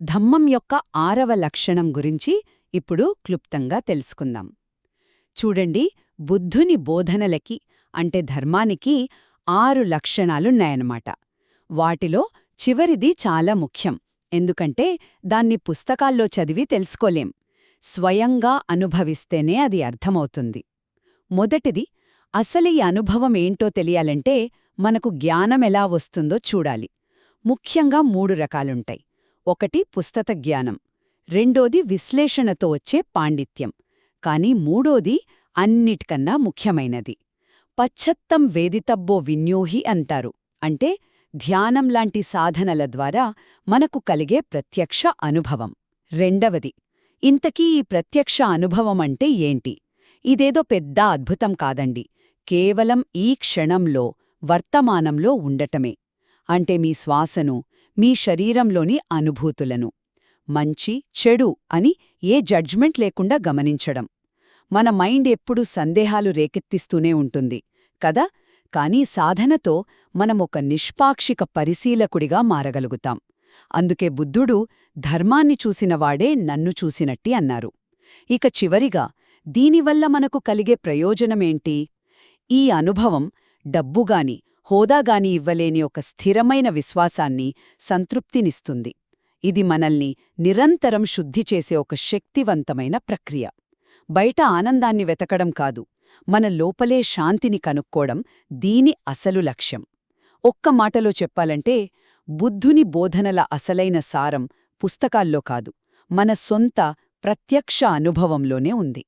ధమ్మం యొక్క 6వ లక్షణం గురించి ఇప్పుడు క్లుప్తంగా తెలుసుకుందాం. చూడండి, బుద్ధుని బోధనలకి అంటే ధర్మానికి 6 లక్షణాలున్నాయన్నమాట. వాటిలో చివరిది చాలా ముఖ్యం. ఎందుకంటే దాన్ని పుస్తకాల్లో చదివి తెలుసుకోలేం. స్వయంగా అనుభవిస్తేనే అది అర్థమవుతుంది. మొదటిది, అసలు ఈ అనుభవం ఏంటో తెలియాలంటే మనకు జ్ఞానమెలా వస్తుందో చూడాలి. ముఖ్యంగా 3 రకాలుంటాయి. ఒకటి పుస్తక జ్ఞానం, రెండోది విశ్లేషణతో వచ్చే పాండిత్యం, కాని మూడోది అన్నిటికన్నా ముఖ్యమైనది. పశ్చత్తం వేదితబ్బో విన్యోహి అంటారు. అంటే ధ్యానంలాంటి సాధనల ద్వారా మనకు కలిగే ప్రత్యక్ష అనుభవం. రెండవది, ఇంతకీ ఈ ప్రత్యక్ష అనుభవమంటే ఏంటి? ఇదేదో పెద్ద అద్భుతం కాదండి. కేవలం ఈ క్షణంలో, వర్తమానంలో ఉండటమే. అంటే మీ శ్వాసను, మీ శరీరంలోని అనుభూతులను, మంచి చెడు అని ఏ జడ్జ్మెంట్ లేకుండా గమనించడం. మన మైండ్ ఎప్పుడూ సందేహాలు రేకెత్తిస్తూనే ఉంటుంది కదా, కానీ సాధనతో మనమొక నిష్పాక్షిక పరిశీలకుడిగా మారగలుగుతాం. అందుకే బుద్ధుడు ధర్మాన్ని చూసినవాడే నన్ను చూసినట్టి అన్నారు. ఇక చివరిగా, దీనివల్ల మనకు కలిగే ప్రయోజనమేంటి? ఈ అనుభవం డబ్బుగాని హోదాగాని ఇవ్వలేని ఒక స్థిరమైన విశ్వాసాన్ని, సంతృప్తినిస్తుంది. ఇది మనల్ని నిరంతరం శుద్ధి చేసే ఒక శక్తివంతమైన ప్రక్రియ. బయట ఆనందాన్ని వెతకడం కాదు, మన లోపలే శాంతిని కనుక్కోవడం దీని అసలు లక్ష్యం. ఒక్క మాటలో చెప్పాలంటే, బుద్ధుని బోధనల అసలైన సారం పుస్తకాల్లో కాదు, మన సొంత ప్రత్యక్ష అనుభవంలోనే ఉంది.